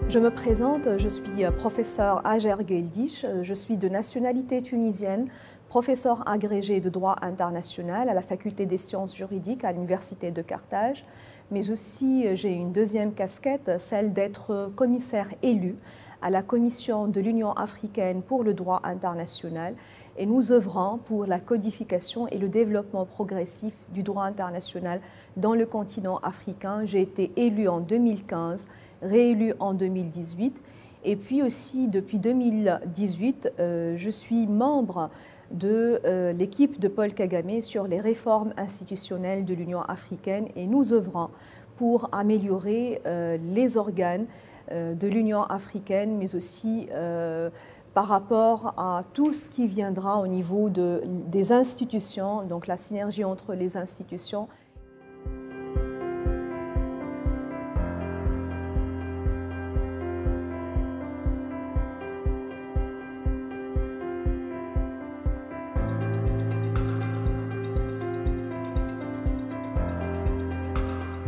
Je me présente, je suis professeur Hajer Geldish, je suis de nationalité tunisienne, professeur agrégé de droit international à la faculté des sciences juridiques à l'université de Carthage, mais aussi j'ai une deuxième casquette, celle d'être commissaire élu à la Commission de l'Union africaine pour le droit international et nous œuvrons pour la codification et le développement progressif du droit international dans le continent africain. J'ai été élue en 2015, réélue en 2018 et puis aussi depuis 2018, je suis membre de l'équipe de Paul Kagame sur les réformes institutionnelles de l'Union africaine et nous œuvrons pour améliorer les organes de l'Union africaine, mais aussi par rapport à tout ce qui viendra au niveau des institutions, donc la synergie entre les institutions.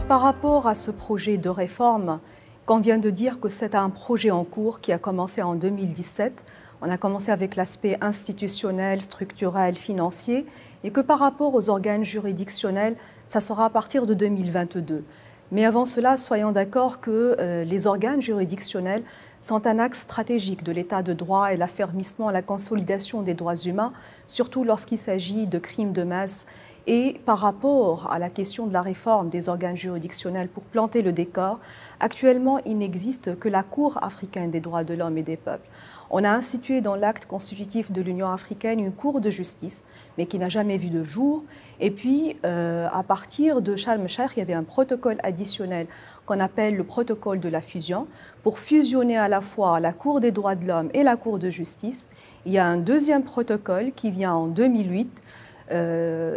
Par rapport à ce projet de réforme, qu'on vient de dire que c'est un projet en cours qui a commencé en 2017. On a commencé avec l'aspect institutionnel, structurel, financier, et que par rapport aux organes juridictionnels, ça sera à partir de 2022. Mais avant cela, soyons d'accord que les organes juridictionnels sont un axe stratégique de l'état de droit et l'affermissement, la consolidation des droits humains, surtout lorsqu'il s'agit de crimes de masse. Et par rapport à la question de la réforme des organes juridictionnels pour planter le décor, actuellement, il n'existe que la Cour africaine des droits de l'homme et des peuples. On a institué dans l'acte constitutif de l'Union africaine une cour de justice, mais qui n'a jamais vu de jour. Et puis, à partir de Sharm el-Cheikh, il y avait un protocole additionnel qu'on appelle le protocole de la fusion, pour fusionner à la fois la Cour des droits de l'homme et la Cour de justice. Il y a un deuxième protocole qui vient en 2008,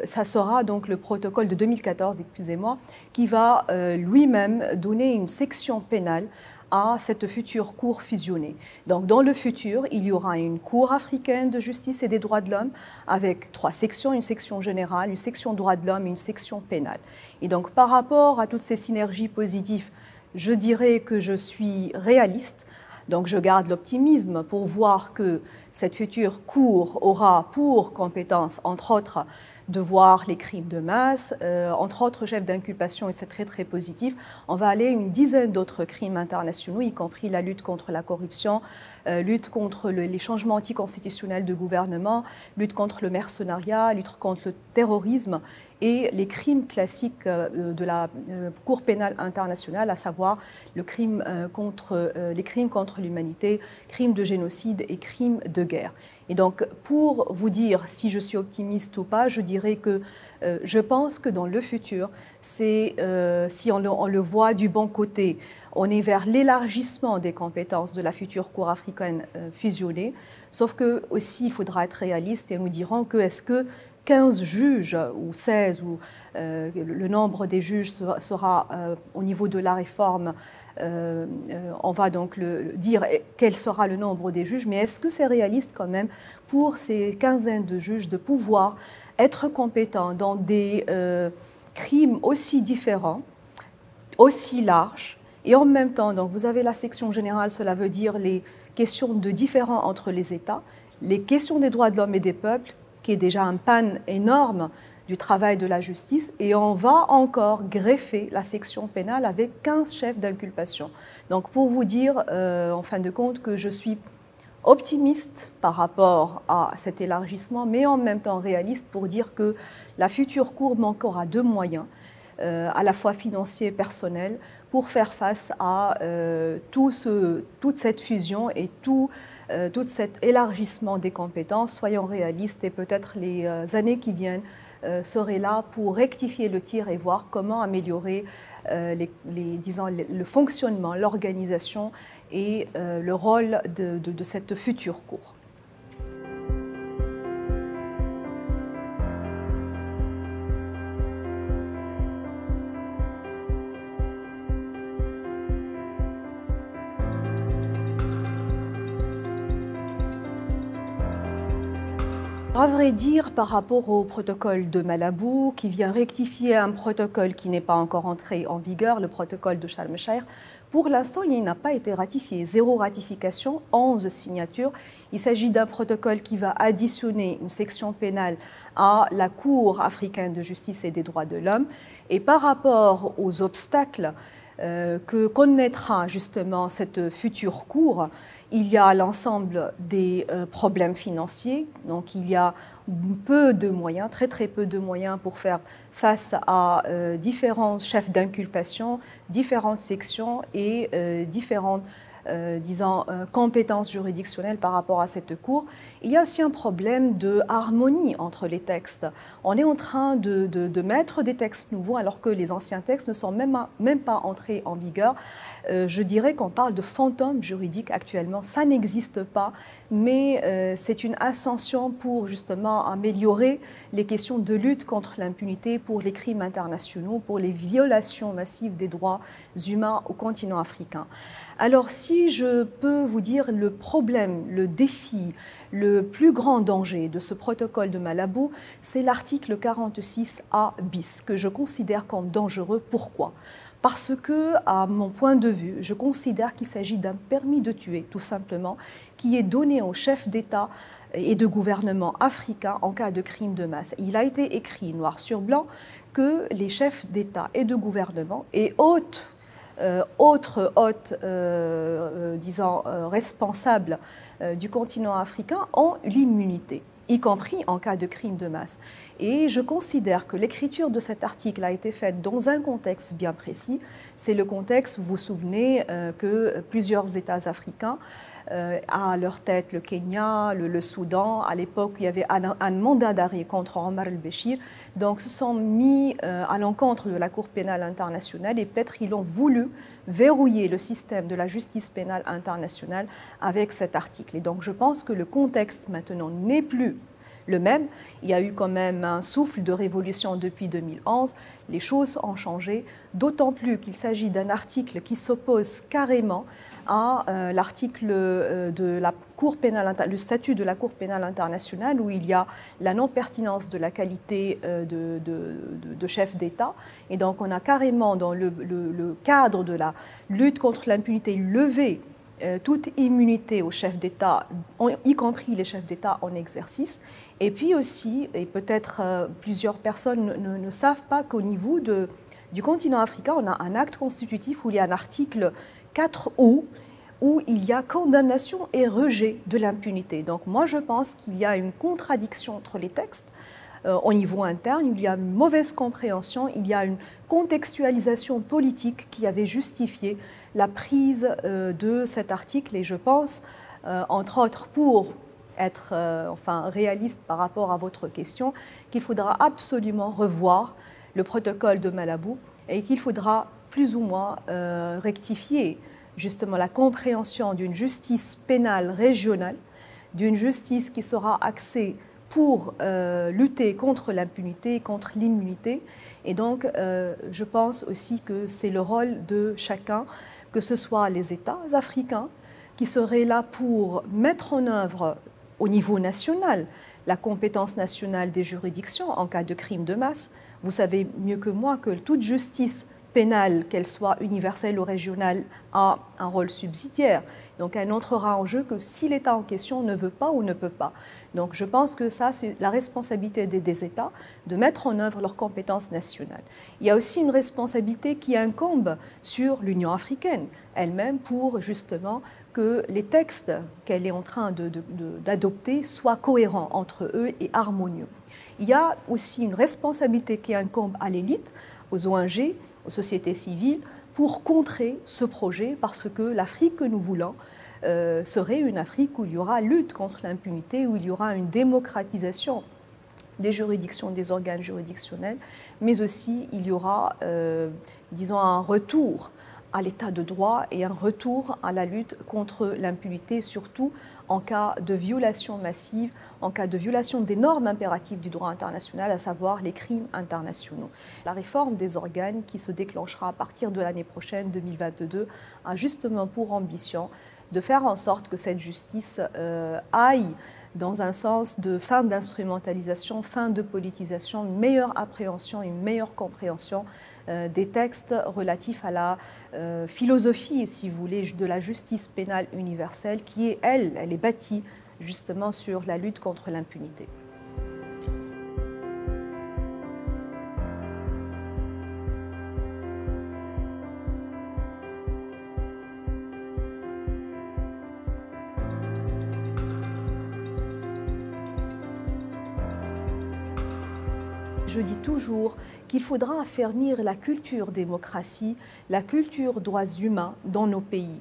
ça sera donc le protocole de 2014, excusez-moi, qui va lui-même donner une section pénale à cette future cour fusionnée. Donc dans le futur, il y aura une cour africaine de justice et des droits de l'homme avec 3 sections, une section générale, une section droits de l'homme et une section pénale. Et donc par rapport à toutes ces synergies positives, je dirais que je suis réaliste. Donc je garde l'optimisme pour voir que cette future cour aura pour compétence, entre autres, de voir les crimes de masse, entre autres chefs d'inculpation, et c'est très très positif. On va aller une dizaine d'autres crimes internationaux, y compris la lutte contre la corruption, lutte contre les changements anticonstitutionnels de gouvernement, lutte contre le mercenariat, lutte contre le terrorisme et les crimes classiques de la Cour pénale internationale, à savoir les crimes contre l'humanité, crimes de génocide et crimes de guerre. Et donc, pour vous dire si je suis optimiste ou pas, je dirais que je pense que dans le futur, si on le voit du bon côté, on est vers l'élargissement des compétences de la future Cour africaine fusionnée, sauf que aussi il faudra être réaliste et nous dirons que est-ce que 15 juges ou 16, ou le nombre des juges sera au niveau de la réforme, on va donc dire quel sera le nombre des juges, mais est-ce que c'est réaliste quand même pour ces quinzaines de juges de pouvoir être compétents dans des crimes aussi différents, aussi larges, et en même temps, donc vous avez la section générale, cela veut dire les questions de différends entre les États, les questions des droits de l'homme et des peuples, qui est déjà un pan énorme du travail de la justice, et on va encore greffer la section pénale avec 15 chefs d'inculpation. Donc pour vous dire, en fin de compte, que je suis optimiste par rapport à cet élargissement, mais en même temps réaliste pour dire que la future Cour manquera de moyens, à la fois financiers et personnels, pour faire face à toute cette fusion et tout cet élargissement des compétences. Soyons réalistes et peut-être les années qui viennent seraient là pour rectifier le tir et voir comment améliorer disons, le fonctionnement, l'organisation et le rôle de cette future Cour. À vrai dire, par rapport au protocole de Malabo, qui vient rectifier un protocole qui n'est pas encore entré en vigueur, le protocole de Sharm el-Sheikh, pour l'instant, il n'a pas été ratifié. 0 ratification, 11 signatures. Il s'agit d'un protocole qui va additionner une section pénale à la Cour africaine de justice et des droits de l'homme. Et par rapport aux obstacles que connaîtra justement cette future Cour, il y a l'ensemble des problèmes financiers, donc il y a peu de moyens, très peu de moyens pour faire face à différents chefs d'inculpation, différentes sections et différentes compétences juridictionnelles par rapport à cette Cour. Il y a aussi un problème de harmonie entre les textes. On est en train de mettre des textes nouveaux alors que les anciens textes ne sont même pas entrés en vigueur. Je dirais qu'on parle de fantôme juridique actuellement. Ça n'existe pas, mais c'est une ascension pour justement améliorer les questions de lutte contre l'impunité pour les crimes internationaux, pour les violations massives des droits humains au continent africain. Alors, si je peux vous dire le problème, le défi, le plus grand danger de ce protocole de Malabo, c'est l'article 46A bis, que je considère comme dangereux. Pourquoi ? Parce que, à mon point de vue, je considère qu'il s'agit d'un permis de tuer, tout simplement, qui est donné aux chefs d'État et de gouvernement africains en cas de crime de masse. Il a été écrit noir sur blanc que les chefs d'État et de gouvernement et autres responsables du continent africain ont l'immunité, y compris en cas de crime de masse. Et je considère que l'écriture de cet article a été faite dans un contexte bien précis. C'est le contexte, vous vous souvenez, que plusieurs États africains, à leur tête le Kenya, le Soudan, à l'époque il y avait un mandat d'arrêt contre Omar el-Béchir, donc se sont mis à l'encontre de la Cour pénale internationale et peut-être ils ont voulu verrouiller le système de la justice pénale internationale avec cet article. Et donc je pense que le contexte maintenant n'est plus le même. Il y a eu quand même un souffle de révolution depuis 2011. Les choses ont changé, d'autant plus qu'il s'agit d'un article qui s'oppose carrément à l'article de la Cour pénale, le statut de la Cour pénale internationale où il y a la non-pertinence de la qualité de chef d'État. Et donc on a carrément dans le cadre de la lutte contre l'impunité levé toute immunité aux chefs d'État, y compris les chefs d'État en exercice. Et puis aussi, et peut-être plusieurs personnes ne savent pas qu'au niveau du continent africain, on a un acte constitutif où il y a un article 4O où il y a condamnation et rejet de l'impunité. Donc moi je pense qu'il y a une contradiction entre les textes. Au niveau interne, il y a une mauvaise compréhension, il y a une contextualisation politique qui avait justifié la prise de cet article. Et je pense, entre autres, pour être réaliste par rapport à votre question, qu'il faudra absolument revoir le protocole de Malabo et qu'il faudra plus ou moins rectifier justement la compréhension d'une justice pénale régionale, d'une justice qui sera axée pour lutter contre l'impunité, contre l'immunité. Et donc, je pense aussi que c'est le rôle de chacun, que ce soit les États africains, qui seraient là pour mettre en œuvre au niveau national la compétence nationale des juridictions en cas de crime de masse. Vous savez mieux que moi que toute justice pénale, qu'elle soit universelle ou régionale, a un rôle subsidiaire. Donc elle n'entrera en jeu que si l'État en question ne veut pas ou ne peut pas. Donc je pense que ça, c'est la responsabilité des États de mettre en œuvre leurs compétences nationales. Il y a aussi une responsabilité qui incombe sur l'Union africaine elle-même pour justement que les textes qu'elle est en train d'adopter soient cohérents entre eux et harmonieux. Il y a aussi une responsabilité qui incombe à l'élite, aux ONG, aux sociétés civiles, pour contrer ce projet, parce que l'Afrique que nous voulons serait une Afrique où il y aura lutte contre l'impunité, où il y aura une démocratisation des juridictions, des organes juridictionnels, mais aussi il y aura, disons, un retour à l'état de droit et un retour à la lutte contre l'impunité, surtout en cas de violation massive, en cas de violation des normes impératives du droit international, à savoir les crimes internationaux. La réforme des organes qui se déclenchera à partir de l'année prochaine, 2022, a justement pour ambition de faire en sorte que cette justice aille dans un sens de fin d'instrumentalisation, fin de politisation, une meilleure appréhension, une meilleure compréhension des textes relatifs à la philosophie, si vous voulez, de la justice pénale universelle qui est, elle est bâtie justement sur la lutte contre l'impunité. Je dis toujours qu'il faudra affermir la culture démocratie, la culture droits humains dans nos pays.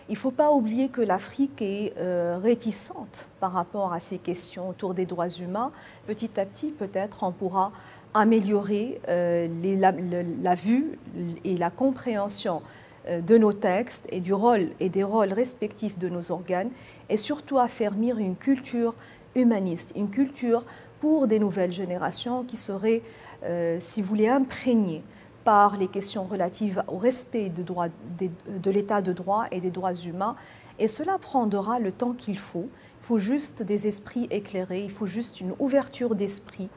Il ne faut pas oublier que l'Afrique est réticente par rapport à ces questions autour des droits humains. Petit à petit, peut-être, on pourra améliorer la vue et la compréhension de nos textes et du rôle et des rôles respectifs de nos organes et surtout affermir une culture humaniste, une culture pour des nouvelles générations qui seraient, si vous voulez, imprégnées par les questions relatives au respect de l'état de droit et des droits humains. Et cela prendra le temps qu'il faut. Il faut juste des esprits éclairés, il faut juste une ouverture d'esprit.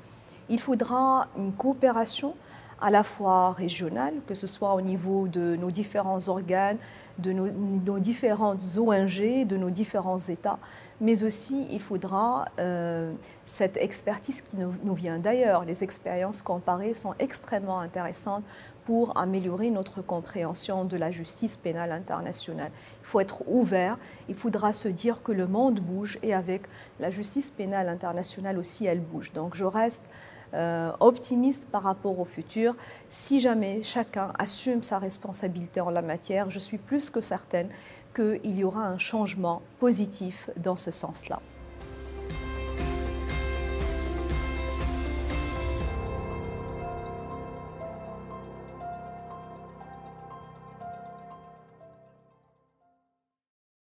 Il faudra une coopération à la fois régionale, que ce soit au niveau de nos différents organes, de nos différentes ONG, de nos différents États, mais aussi il faudra cette expertise qui nous vient d'ailleurs. Les expériences comparées sont extrêmement intéressantes pour améliorer notre compréhension de la justice pénale internationale. Il faut être ouvert, il faudra se dire que le monde bouge et avec la justice pénale internationale aussi elle bouge. Donc je reste optimiste par rapport au futur. Si jamais chacun assume sa responsabilité en la matière, je suis plus que certaine qu'il y aura un changement positif dans ce sens-là.